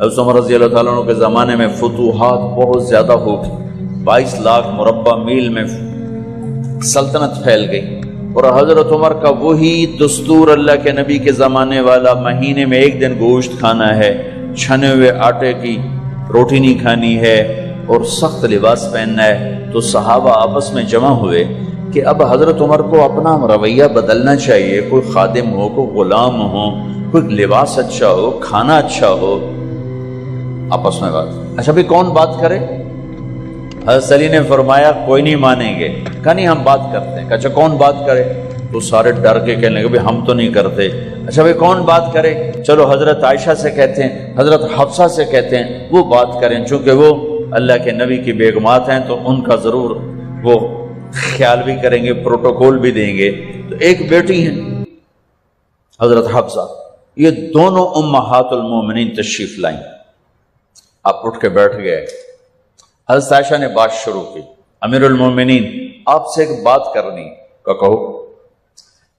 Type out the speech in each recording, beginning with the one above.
حضرت عمر رضی اللہ تعالیٰ عنہ کے زمانے میں فتوحات بہت زیادہ ہو گئی، 22 لاکھ مربع میل میں سلطنت پھیل گئی، اور حضرت عمر کا وہی دستور اللہ کے نبی کے زمانے والا، مہینے میں 1 دن گوشت کھانا ہے، چھنے ہوئے آٹے کی روٹی نہیں کھانی ہے، اور سخت لباس پہننا ہے۔ تو صحابہ آپس میں جمع ہوئے کہ اب حضرت عمر کو اپنا رویہ بدلنا چاہیے، کوئی خادم ہو، کوئی غلام ہو، کوئی لباس اچھا ہو، کھانا اچھا ہو۔ آپس میں بات، اچھا بھی کون بات کرے؟ حضرت علی نے فرمایا کوئی نہیں مانیں گے، کہا نہیں ہم بات کرتے ہیں۔ اچھا کون بات کرے؟ تو سارے ڈر کے کہنے لگے ہم تو نہیں کرتے۔ اچھا بھائی کون بات کرے؟ چلو حضرت عائشہ سے کہتے ہیں، حضرت حفصہ سے کہتے ہیں وہ بات کریں، چونکہ وہ اللہ کے نبی کی بیگمات ہیں تو ان کا ضرور وہ خیال بھی کریں گے، پروٹوکول بھی دیں گے۔ تو ایک بیٹی ہیں حضرت حفصہ، یہ دونوں امہات المومنین تشریف لائیں۔ آپ اٹھ کے بیٹھ گئے، حضرت عائشہ نے بات شروع کی، امیر المومنین آپ سے ایک بات کرنی کا کہو۔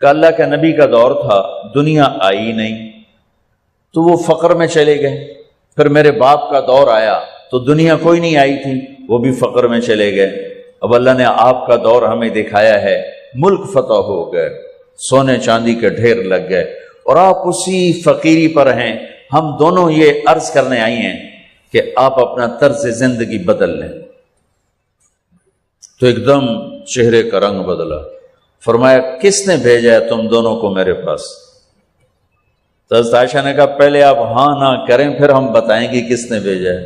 کہ اللہ کے نبی کا دور تھا، دنیا آئی نہیں تو وہ فقر میں چلے گئے، پھر میرے باپ کا دور آیا تو دنیا کوئی نہیں آئی تھی، وہ بھی فقر میں چلے گئے۔ اب اللہ نے آپ کا دور ہمیں دکھایا ہے، ملک فتح ہو گئے، سونے چاندی کے ڈھیر لگ گئے، اور آپ اسی فقیری پر ہیں۔ ہم دونوں یہ عرض کرنے آئی ہیں کہ آپ اپنا طرز زندگی بدل لیں۔ تو ایک دم چہرے کا رنگ بدلا، فرمایا کس نے بھیجا ہے تم دونوں کو میرے پاس؟ تو حضرت عائشہ نے کہا پہلے آپ ہاں نہ کریں پھر ہم بتائیں گے کس نے بھیجا ہے۔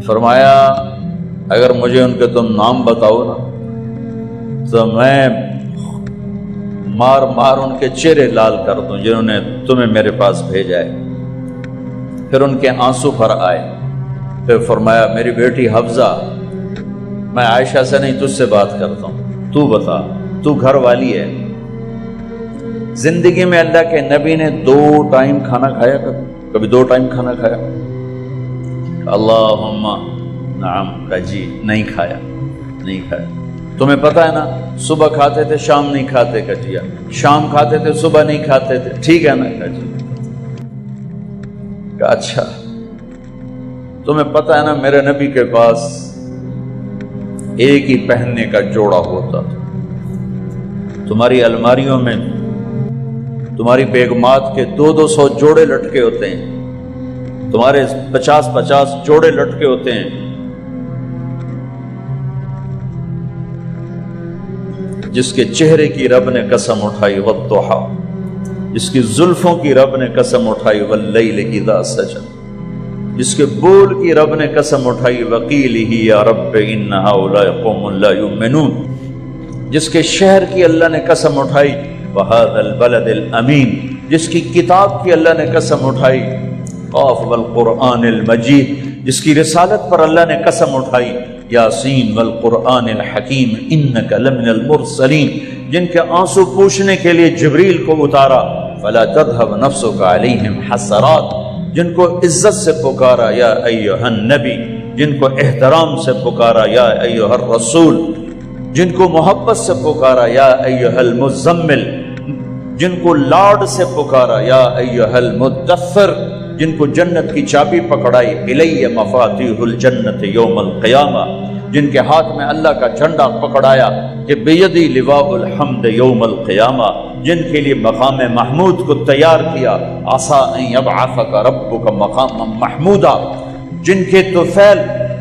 فرمایا اگر مجھے ان کے تم نام بتاؤ نا تو میں مار مار ان کے چہرے لال کر دوں جنہوں نے تمہیں میرے پاس بھیجا ہے۔ پھر ان کے آنسو بھر آئے، پھر فرمایا میری بیٹی حفصہ میں عائشہ سے نہیں تجھ سے بات کرتا ہوں، تو بتا، تو گھر والی ہے۔ زندگی میں اللہ کے نبی نے 2 ٹائم کھانا کھایا، کبھی 2 ٹائم کھانا کھایا؟ اللہم نعم، کا جی نہیں کھایا، نہیں کھایا۔ تمہیں پتہ ہے نا صبح کھاتے تھے شام نہیں کھاتے، کا جی شام کھاتے تھے صبح نہیں کھاتے تھے، ٹھیک ہے نا، کا جی کہ اچھا تمہیں پتہ ہے نا میرے نبی کے پاس ایک ہی پہننے کا جوڑا ہوتا تھا، تمہاری الماریوں میں تمہاری بیگمات کے 200 جوڑے لٹکے ہوتے ہیں، تمہارے 50 جوڑے لٹکے ہوتے ہیں۔ جس کے چہرے کی رب نے قسم اٹھائی والضحیٰ، جس کی زلفوں کی رب نے قسم اٹھائی واللیل اذا سجا، جس کے بول کی رب نے قسم اٹھائی وقیلہ یا رب ان ہؤلاء قوم لا یؤمنون، جس کے شہر کی اللہ نے قسم اٹھائی وہذا البلد الامین، جس کی کتاب کی اللہ نے قسم اٹھائی قاف والقرآن المجید، جس کی رسالت پر اللہ نے قسم اٹھائی یاسین والقرآن الحکیم انک لمن المرسلین، جن کے آنسو پوچھنے کے لیے جبریل کو اتارا فلا تذهب نفسك علیہم حسرات، جن کو عزت سے پکارا یا ایھا النبی، جن کو احترام سے پکارا یا ایھا الرسول، جن کو محبت سے پکارا یا ایھا المزمل، جن کو لاڈ سے پکارا یا ایھا المدثر، جن کو جنت کی چابی پکڑائی الی مفاتیح الجنت یوم القیامہ، جن کے ہاتھ میں اللہ کا جھنڈا پکڑایا کہ بیدی لواء الحمد یوم القیامہ، جن کے لیے مقام محمود کو تیار کیا عسیٰ ان یبعثک ربک مقاما محمودا، جن کے طفیل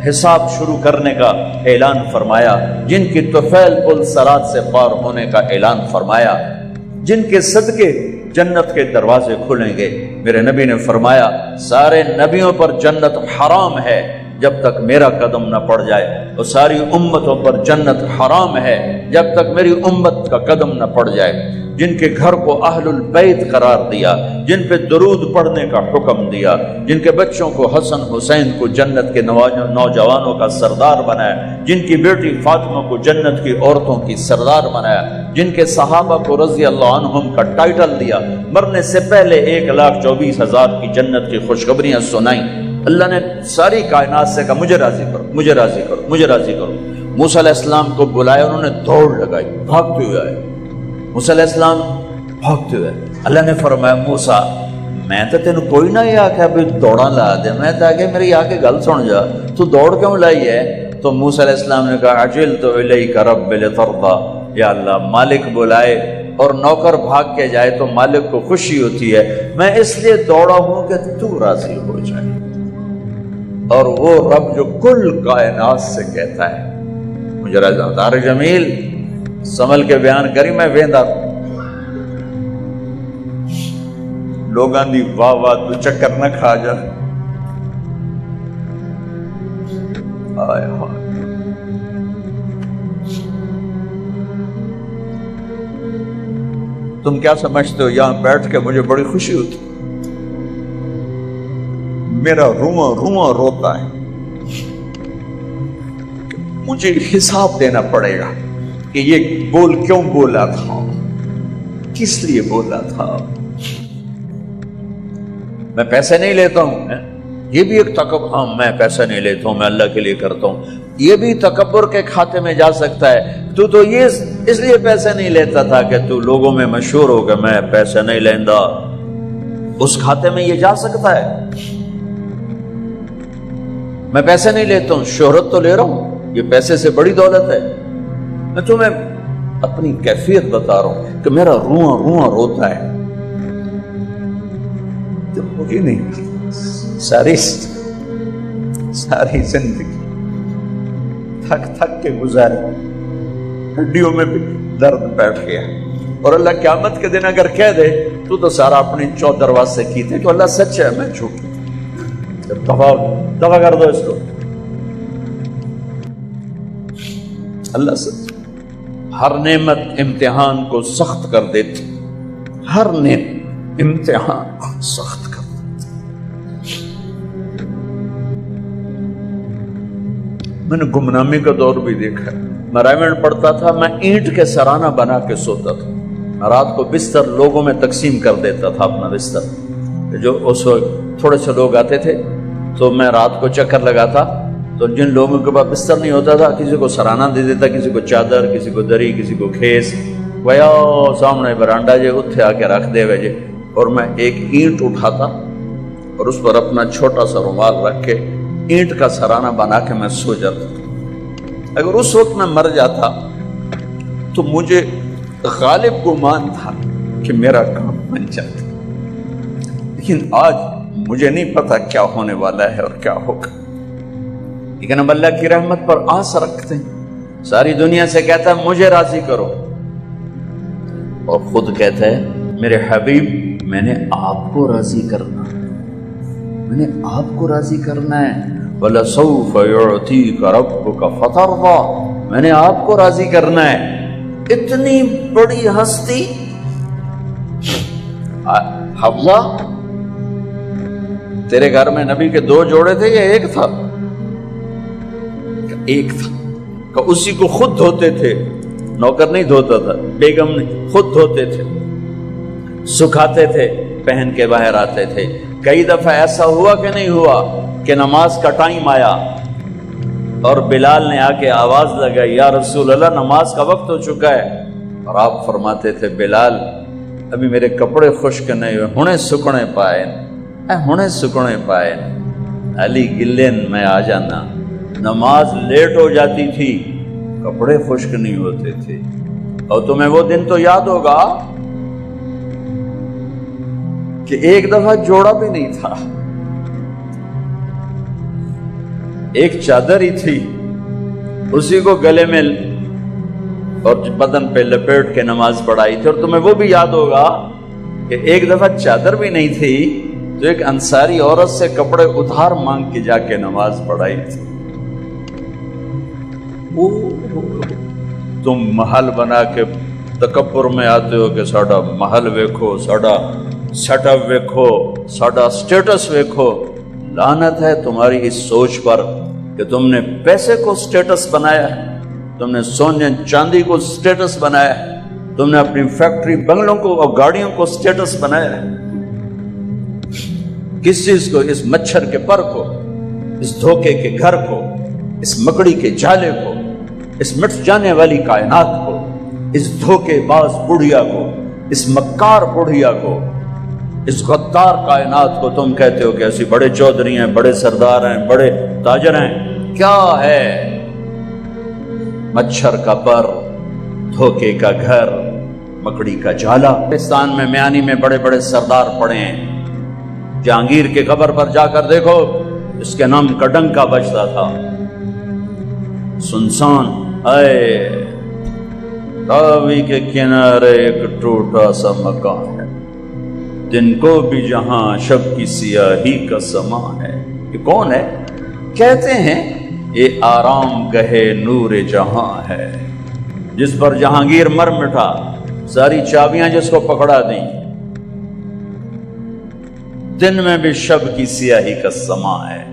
حساب شروع کرنے کا اعلان فرمایا، جن کی طفیل پل صراط سے پار ہونے کا اعلان فرمایا، جن کے صدقے جنت کے دروازے کھلیں گے۔ میرے نبی نے فرمایا سارے نبیوں پر جنت حرام ہے جب تک میرا قدم نہ پڑ جائے، اور ساری امتوں پر جنت حرام ہے جب تک میری امت کا قدم نہ پڑ جائے۔ جن کے گھر کو اہل البیت قرار دیا، جن پہ درود پڑھنے کا حکم دیا، جن کے بچوں کو حسن حسین کو جنت کے نوجوانوں کا سردار بنایا، جن کی بیٹی فاطمہ کو جنت کی عورتوں کی سردار بنایا، جن کے صحابہ کو رضی اللہ عنہم کا ٹائٹل دیا، مرنے سے پہلے 1,24,000 کی جنت کی خوشخبریاں سنائیں۔ اللہ نے ساری کائنات سے کہا مجھے راضی کرو، مجھے راضی کرو، مجھے راضی کرو۔ موسیٰ علیہ السلام کو بلایا، انہوں نے دوڑ لگائی، بھاگتے ہوئے آئے، موسیٰ علیہ السلام بھاگتے ہوئے۔ اللہ نے فرمایا موسیٰ میں تو تینوں کوئی نہ یہ آخیا بھی دوڑا لا دے، میں تو آگے میری آ کے گل سن جا، تو دوڑ کیوں لائی ہے؟ تو موسیٰ علیہ السلام نے کہا عجلت الیک رب لترضی، یا اللہ مالک بلائے اور نوکر بھاگ کے جائے تو مالک کو خوشی ہوتی ہے، میں اس لیے دوڑا ہوں کہ تو راضی ہو جائے۔ اور وہ رب جو کل کائنات سے کہتا ہے، مجھے دار جمیل سنبھل کے بیان کری، میں ویندا لوگاں دی واہ واہ تو چکر نہ کھا جا۔ آئے ہائے، تم کیا سمجھتے ہو یہاں بیٹھ کے مجھے بڑی خوشی ہوتی، میرا رواں رواں روتا ہے، مجھے حساب دینا پڑے گا کہ یہ بول کیوں بولا تھا، کس لیے بولا تھا۔ میں پیسے نہیں لیتا ہوں، یہ بھی ایک تکبر، ہاں میں پیسہ نہیں لیتا ہوں، میں اللہ کے لیے کرتا ہوں، یہ بھی تکبر کے کھاتے میں جا سکتا ہے۔ تو یہ اس لیے پیسے نہیں لیتا تھا کہ تو لوگوں میں مشہور ہو کہ میں پیسے نہیں لینا، اس کھاتے میں یہ جا سکتا ہے۔ میں پیسے نہیں لیتا ہوں، شہرت تو لے رہا ہوں، یہ پیسے سے بڑی دولت ہے۔ میں تمہیں اپنی کیفیت بتا رہا ہوں کہ میرا رواں رواں روتا ہے، تو مجھے نہیں، ساری زندگی تھک تھک کے گزارے، ہڈیوں میں بھی درد بیٹھ گیا، اور اللہ قیامت کے دن اگر کہہ دے تو سارا اپنی چودرواز سے کیتے تو اللہ سچ ہے، میں جھوٹ، دفع کر دو اس کو، اللہ سچ۔ ہر نعمت امتحان کو سخت کر دیتی، ہر نعمت امتحان کو سخت کر دیتی۔ میں نے گمنامی کا دور بھی دیکھا، میں رائمنڈ پڑھتا تھا، میں اینٹ کے سرانہ بنا کے سوتا تھا، رات کو بستر لوگوں میں تقسیم کر دیتا تھا اپنا بستر، جو اس وقت تھوڑے سے لوگ آتے تھے تو میں رات کو چکر لگاتا، تو جن لوگوں کے پاس بستر نہیں ہوتا تھا کسی کو سرانہ دے دیتا، کسی کو چادر، کسی کو دری، کسی کو کھیس، ویا سامنے برانڈا جے اتھے آ کے رکھ دے وجے، اور میں ایک اینٹ اٹھاتا اور اس پر اپنا چھوٹا سا رومال رکھ کے اینٹ کا سرانہ بنا کے میں سو جاتا۔ اگر اس وقت میں مر جاتا تو مجھے غالب گمان تھا کہ میرا کام بن جاتا، لیکن آج مجھے نہیں پتا کیا ہونے والا ہے اور کیا ہوگا، لیکن ہم اللہ کی رحمت پر آس رکھتے ہیں۔ ساری دنیا سے کہتا ہے مجھے راضی کرو، اور خود کہتا ہے میرے حبیب میں نے آپ کو راضی کرنا، میں نے آپ کو راضی کرنا ہے، وَلَسَوْفَ يُعْتِيكَ رَبُّكَ فَتَرْضَىٰ، میں نے آپ کو راضی کرنا ہے۔ اتنی بڑی ہستی، حفظہ تیرے گھر میں نبی کے 2 جوڑے تھے یا ایک تھا؟ ایک تھا، کہ اسی کو خود دھوتے تھے، نوکر نہیں دھوتا تھا، بیگم نہیں، خود دھوتے تھے، سکھاتے تھے، پہن کے باہر آتے تھے۔ کئی دفعہ ایسا ہوا کہ نہیں ہوا کہ نماز کا ٹائم آیا اور بلال نے آ کے آواز لگائی یا رسول اللہ نماز کا وقت ہو چکا ہے، اور آپ فرماتے تھے بلال ابھی میرے کپڑے خشک نہیں ہوئے، ہنے سکنے پائے، ہنے سکنے پائے، علی گلین میں آ جانا۔ نماز لیٹ ہو جاتی تھی، کپڑے خشک نہیں ہوتے تھے، اور تمہیں وہ دن تو یاد ہوگا کہ ایک دفعہ جوڑا بھی نہیں تھا، ایک چادر ہی تھی، اسی کو گلے میں اور بدن پہ لپیٹ کے نماز پڑھائی تھی، اور تمہیں وہ بھی یاد ہوگا کہ ایک دفعہ چادر بھی نہیں تھی تو ایک انصاری عورت سے کپڑے ادھار مانگ کے جا کے نماز پڑھائی تھی۔ تم محل بنا کے تکبر میں آتے ہو کہ ساڈا محل ویکھو، ساڈا سیٹ اپ ویکھو، ساڈا سٹیٹس ویکھو۔ لعنت ہے تمہاری اس سوچ پر کہ تم نے پیسے کو سٹیٹس بنایا ہے، تم نے سونے چاندی کو سٹیٹس بنایا ہے، تم نے اپنی فیکٹری بنگلوں کو اور گاڑیوں کو سٹیٹس بنایا ہے۔ کس چیز کو؟ اس مچھر کے پر کو، اس دھوکے کے گھر کو، اس مکڑی کے جالے کو، اس مٹ جانے والی کائنات کو، اس دھوکے باز بڑھیا کو، اس مکار بڑھیا کو، اس غدار کائنات کو تم کہتے ہو کہ ایسی بڑے چودھری ہیں، بڑے سردار ہیں، بڑے تاجر ہیں، کیا ہے؟ مچھر کا پر، دھوکے کا گھر، مکڑی کا جالا۔ پاکستان میں میانی میں بڑے بڑے سردار پڑے ہیں، جہانگیر کے قبر پر جا کر دیکھو، اس کے نام کا ڈنکا بجتا تھا، سنسان۔ اے راوی کے کنارے ایک ٹوٹا سا مکان ہے، دن کو بھی جہاں شب کی سیاہی کا سما ہے۔ یہ کون ہے؟ کہتے ہیں یہ آرام گہے نور جہاں ہے، جس پر جہانگیر مر مٹا، ساری چابیاں جس کو پکڑا دیں، دن میں بھی شب کی سیاہی کا سما ہے۔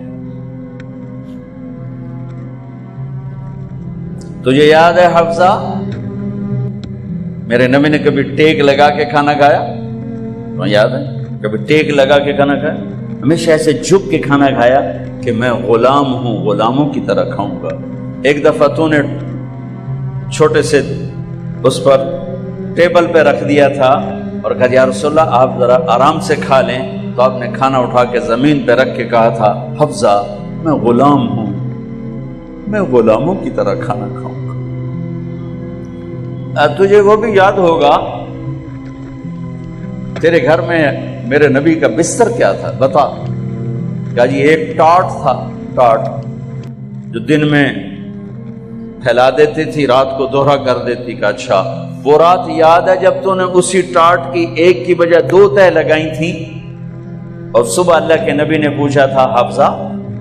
تجھے یاد ہے حفصہ، میرے نبی نے کبھی ٹیک لگا کے کھانا کھایا؟ تمہیں یاد ہے؟ کبھی ٹیک لگا کے کھانا کھایا؟ ہمیشہ ایسے جھک کے کھانا کھایا کہ میں غلام ہوں، غلاموں کی طرح کھاؤں گا۔ ایک دفعہ تو نے چھوٹے سے اس پر ٹیبل پہ رکھ دیا تھا اور کہا یا رسول اللہ آپ ذرا آرام سے کھا لیں، تو آپ نے کھانا اٹھا کے زمین پہ رکھ کے کہا تھا حفصہ میں غلام ہوں، میں غلاموں کی طرح کھانا کھاؤں گا۔ تجھے وہ بھی یاد ہوگا تیرے گھر میں میرے نبی کا بستر کیا تھا؟ بتا۔ کہا جی ایک ٹاٹ تھا، ٹاٹ جو دن میں پھیلا دیتی تھی، رات کو دوہرا کر دیتی۔ کا اچھا وہ رات یاد ہے جب تو نے اسی ٹاٹ کی ایک کی بجائے 2 تہ لگائی تھی، اور صبح اللہ کے نبی نے پوچھا تھا حفصہ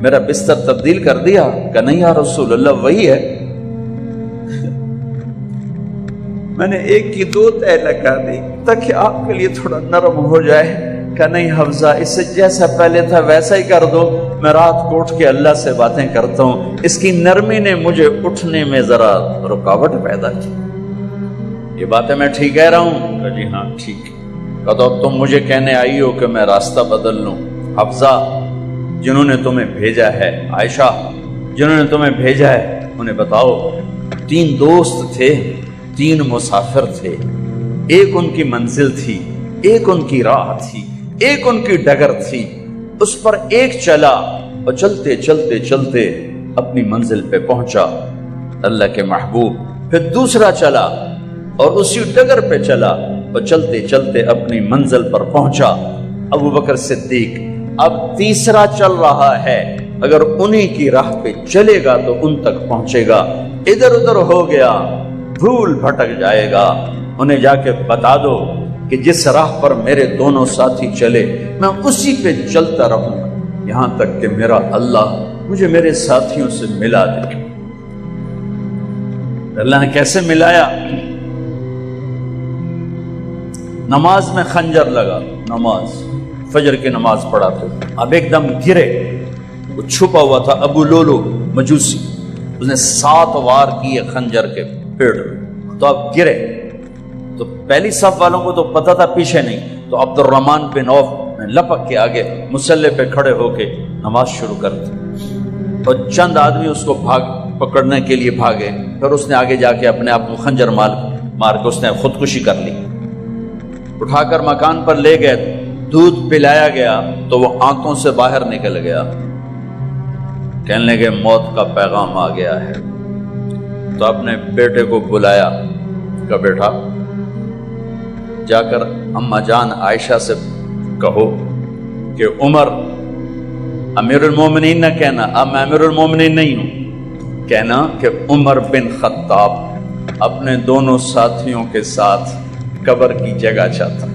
میرا بستر تبدیل کر دیا؟ کہ نہیں یا رسول اللہ وہی ہے، میں نے ایک کی 2 تہ لگا دی تاکہ آپ کے لیے تھوڑا نرم ہو جائے۔ کہ نہیں حفصہ اس سے جیسا پہلے تھا ویسا ہی کر دو، میں رات کو اٹھ کے اللہ سے باتیں کرتا ہوں، اس کی نرمی نے مجھے اٹھنے میں ذرا رکاوٹ پیدا کی۔ یہ باتیں میں ٹھیک کہہ رہا ہوں؟ کہ جی ہاں ٹھیک۔ کہ تو تم مجھے کہنے آئی ہو کہ میں راستہ بدل لوں؟ حفصہ جنہوں نے تمہیں بھیجا ہے، عائشہ جنہوں نے تمہیں بھیجا ہے، انہیں بتاؤ 3 دوست تھے، 3 مسافر تھے، ایک ان کی منزل تھی، ایک ان کی راہ تھی، ایک ان کی ڈگر تھی، اس پر ایک چلا اور چلتے چلتے چلتے اپنی منزل پہ پہنچا اللہ کے محبوب، پھر دوسرا چلا اور اسی ڈگر پہ چلا اور چلتے چلتے اپنی منزل پر پہنچا ابو بکر صدیق۔ اب تیسرا چل رہا ہے، اگر انہی کی راہ پہ چلے گا تو ان تک پہنچے گا، ادھر ادھر ہو گیا بھول بھٹک جائے گا۔ انہیں جا کے بتا دو کہ جس راہ پر میرے دونوں ساتھی چلے میں اسی پہ چلتا رہوں گا یہاں تک کہ میرا اللہ مجھے میرے ساتھیوں سے ملا دے۔ اللہ نے کیسے ملایا؟ نماز میں خنجر لگا، نماز فجر کی نماز پڑھاتے، اب ایک دم گرے، وہ چھپا ہوا تھا ابو لولو مجوسی، اس نے 7 وار کیے خنجر کے پیڑ میں، تو اب گرے تو پہلی صف والوں کو تو پتہ تھا پیچھے نہیں، تو عبد الرحمن بن عوف نے لپک کے آگے مصلی پہ کھڑے ہو کے نماز شروع کر دی، اور چند آدمی اس کو پکڑنے کے لیے بھاگے، پھر اس نے آگے جا کے اپنے آپ کو خنجر مار کے اس نے خودکشی کر لی۔ اٹھا کر مکان پر لے گئے، دودھ پلایا گیا تو وہ آنتوں سے باہر نکل گیا، کہنے لگے موت کا پیغام آ گیا ہے۔ تو اپنے بیٹے کو بلایا، کہا بیٹا جا کر اماں جان عائشہ سے کہو کہ عمر امیر المومنین نہ کہنا، اب میں امیر المومنین نہیں ہوں، کہنا کہ عمر بن خطاب اپنے دونوں ساتھیوں کے ساتھ قبر کی جگہ چاہتا،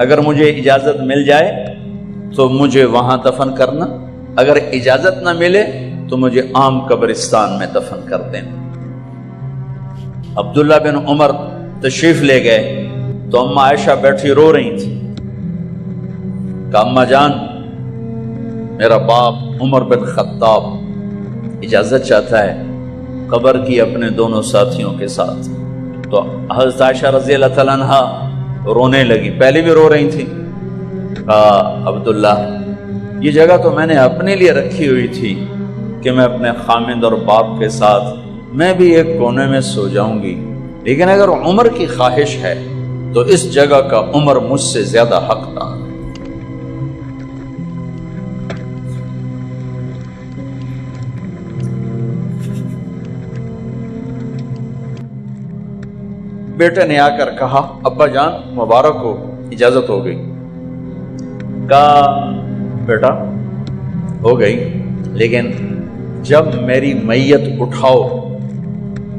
اگر مجھے اجازت مل جائے تو مجھے وہاں دفن کرنا، اگر اجازت نہ ملے تو مجھے عام قبرستان میں دفن کر دینا۔ عبداللہ بن عمر تشریف لے گئے تو اماں عائشہ بیٹھی رو رہی تھی، کہا اماں جان میرا باپ عمر بن خطاب اجازت چاہتا ہے قبر کی اپنے دونوں ساتھیوں کے ساتھ۔ تو حضرت عائشہ رضی اللہ تعالیٰ عنہا رونے لگی، پہلے بھی رو رہی تھی، کہا عبداللہ یہ جگہ تو میں نے اپنے لیے رکھی ہوئی تھی کہ میں اپنے خامند اور باپ کے ساتھ میں بھی ایک کونے میں سو جاؤں گی، لیکن اگر عمر کی خواہش ہے تو اس جگہ کا عمر مجھ سے زیادہ حقدار ہے۔ بیٹے نے آ کر کہا ابا جان مبارک ہو، اجازت ہو گئی۔ کہا بیٹا ہو گئی، لیکن جب میری میت اٹھاؤ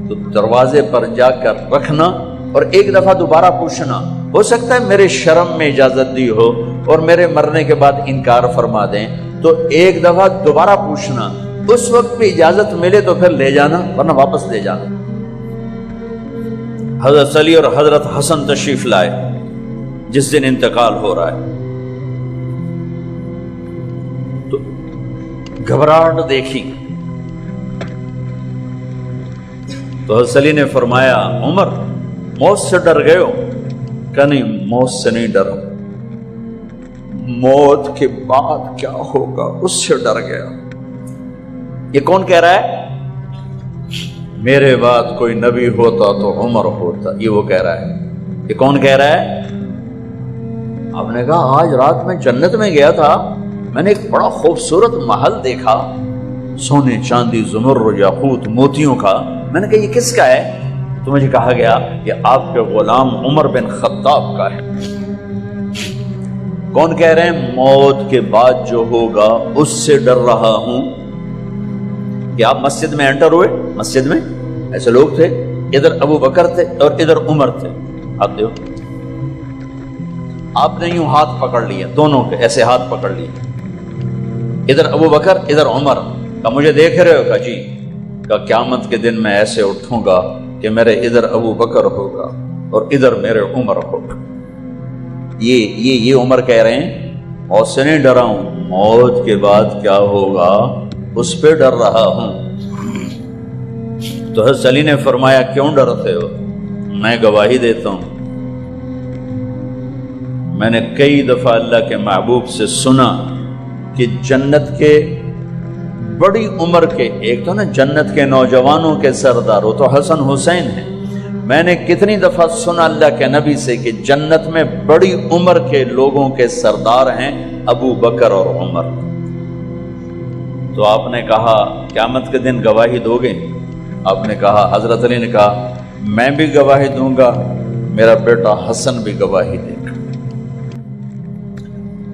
تو دروازے پر جا کر رکھنا اور ایک دفعہ دوبارہ پوچھنا، ہو سکتا ہے میرے شرم میں اجازت دی ہو اور میرے مرنے کے بعد انکار فرما دیں، تو ایک دفعہ دوبارہ پوچھنا، اس وقت بھی اجازت ملے تو پھر لے جانا ورنہ واپس لے جانا۔ حضرت علی اور حضرت حسن تشریف لائے جس دن انتقال ہو رہا ہے، تو گھبراہٹ دیکھی تو حضرت علی نے فرمایا عمر موت سے ڈر گئے ہو؟ کہ نہیں موت سے نہیں ڈرا، موت کے بعد کیا ہوگا اس سے ڈر گیا۔ یہ کون کہہ رہا ہے؟ میرے بعد کوئی نبی ہوتا تو عمر ہوتا، یہ وہ کہہ رہا ہے۔ یہ کون کہہ رہا ہے؟ آپ نے کہا آج رات میں جنت میں گیا تھا، میں نے ایک بڑا خوبصورت محل دیکھا، سونے چاندی زمرد یاقوت موتیوں کا۔ میں نے کہا یہ کس کا ہے؟ تو مجھے کہا گیا یہ آپ کے غلام عمر بن خطاب کا ہے۔ کون کہہ رہے ہیں؟ موت کے بعد جو ہوگا اس سے ڈر رہا ہوں۔ کہ آپ مسجد میں انٹر ہوئے، مسجد میں ایسے لوگ تھے، ادھر ابو بکر تھے اور ادھر عمر تھے، آپ دیو آپ نے یوں ہاتھ پکڑ لیا، دونوں کے ایسے ہاتھ پکڑ لیے، ادھر ابو بکر ادھر عمر۔ کہ مجھے دیکھ رہے ہو؟ کہ جی۔ کہ قیامت کے دن میں ایسے اٹھوں گا کہ میرے ادھر ابو بکر ہوگا اور ادھر میرے عمر ہوگا۔ یہ عمر کہہ رہے ہیں موت سے نہیں ڈرا ہوں، موت کے بعد کیا ہوگا اس پہ ڈر رہا ہوں۔ تو حضرت علی نے فرمایا کیوں ڈرتے ہو؟ میں گواہی دیتا ہوں، میں نے کئی دفعہ اللہ کے محبوب سے سنا کہ جنت کے بڑی عمر کے، ایک تو نا جنت کے نوجوانوں کے سردار، وہ تو حسن حسین ہیں، میں نے کتنی دفعہ سنا اللہ کے نبی سے کہ جنت میں بڑی عمر کے لوگوں کے سردار ہیں ابو بکر اور عمر۔ تو آپ نے کہا قیامت کے دن گواہی دو گے؟ آپ نے کہا، حضرت علی نے کہا میں بھی گواہی دوں گا، میرا بیٹا حسن بھی گواہی دے گا۔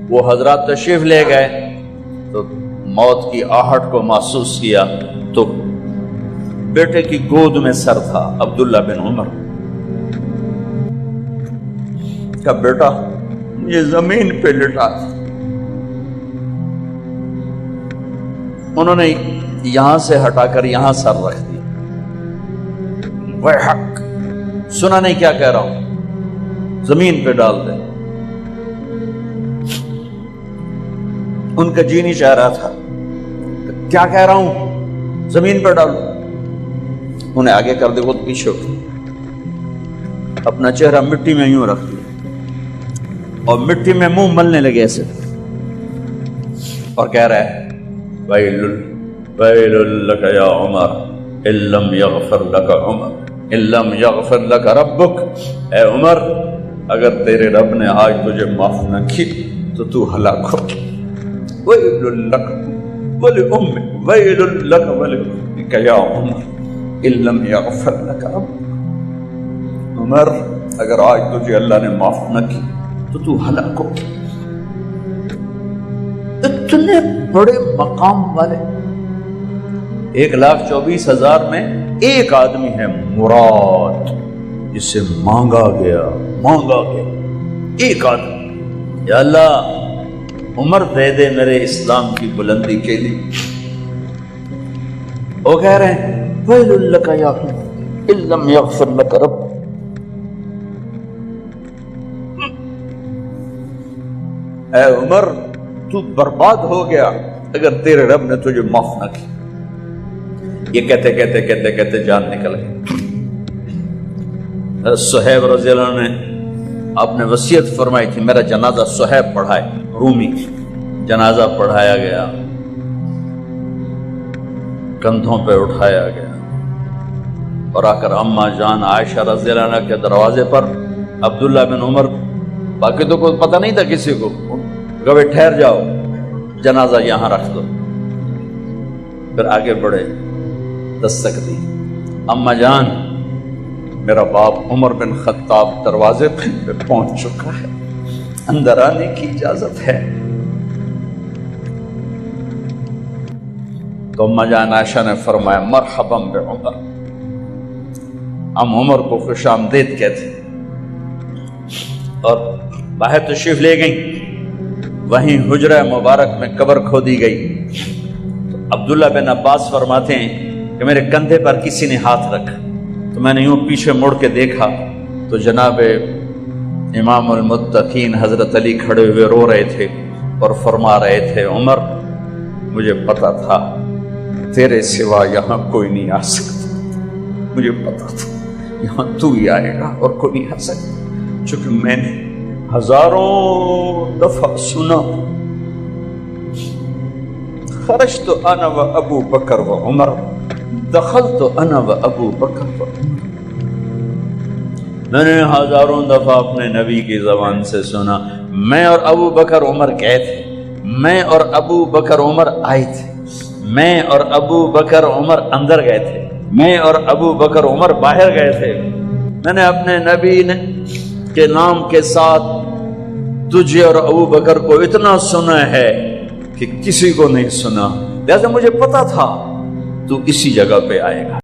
وہ حضرات تشریف لے گئے تو موت کی آہٹ کو محسوس کیا تو بیٹے کی گود میں سر تھا عبداللہ بن عمر کا۔ بیٹا یہ زمین پہ لٹا تھا، انہوں نے یہاں سے ہٹا کر یہاں سر رکھ دیا۔ وہ حق سنا نہیں کیا کہہ رہا ہوں، زمین پہ ڈال دے۔ ان کا جی نہیں چاہ رہا تھا، کیا کہہ رہا ہوں، زمین پہ ڈالو۔ انہیں آگے کر دے، وہ پیچھے اٹھے، اپنا چہرہ مٹی میں یوں رکھ دیا اور مٹی میں منہ ملنے لگے ایسے، اور کہہ رہا ہے ویل لک یا عمر ان لم یغفر لک عمر ان لم یغفر لک ربک۔ اے عمر اگر تیرے رب نے آج تجھے معاف نہ کی تو تو ہلاک ہو۔ ویل لک ولأمک ویل لک ولأمک یا عمر ان لم یغفر لک ربک۔ عمر اگر آج تجھے اللہ نے معاف نہ کی تو تو ہلاک ہو۔ اتنے بڑے مقام والے 1,24,000 میں ایک آدمی ہے مراد، جسے مانگا گیا ایک آدمی۔ یا اللہ عمر دے دے میرے اسلام کی بلندی کے لیے۔ وہ کہہ رہے ہیں ویل لک یا عمر ان لم یغفر لک رب۔ اے عمر تو برباد ہو گیا اگر تیرے رب نے تجھے معاف نہ کی۔ یہ کہتے جان نکل گئی۔ صہیب رضی اللہ عنہ نے آپ نے وصیت فرمائی تھی میرا جنازہ صہیب پڑھائے، رومی جنازہ پڑھایا گیا، کندھوں پہ اٹھایا گیا اور آ کر اماں جان عائشہ رضی اللہ عنہ کے دروازے پر عبداللہ بن عمر، باقی تو کوئی پتہ نہیں تھا کسی کو، کبھی ٹھہر جاؤ، جنازہ یہاں رکھ دو۔ پھر آگے بڑھے، دستک دی، اماں جان میرا باپ عمر بن خطاب دروازے پہ پہنچ چکا ہے، اندر آنے کی اجازت ہے۔ تو اماں جان عائشہ نے فرمایا مرحبا بعمر، ہم عمر کو خوش آمدید کہتے، اور باہر تشریف لے گئیں۔ وہیں حجرہ مبارک میں قبر کھودی گئی۔ تو عبداللہ بن عباس فرماتے ہیں کہ میرے کندھے پر کسی نے ہاتھ رکھا، تو میں نے یوں پیچھے مڑ کے دیکھا تو جناب امام المتقین حضرت علی کھڑے ہوئے رو رہے تھے اور فرما رہے تھے عمر مجھے پتا تھا تیرے سوا یہاں کوئی نہیں آ سکتا، مجھے پتا تھا یہاں تو ہی آئے گا اور کوئی نہیں آ سکتا، چونکہ میں نے ہزاروں دفعہ سنا خرجت انا و ابو بکر و عمر دخلت انا و ابو بکر و عمر۔ میں نے ہزاروں دفعہ اپنے نبی کی زبان سے سنا میں اور ابو بکر عمر گئے تھے، میں اور ابو بکر عمر آئے تھے، میں اور ابو بکر عمر اندر گئے تھے، میں اور ابو بکر عمر باہر گئے تھے۔ میں نے اپنے نبی کے نام کے ساتھ تجھے اور ابو بکر کو اتنا سنا ہے کہ کسی کو نہیں سنا، لہذا مجھے پتا تھا تو اسی جگہ پہ آئے گا۔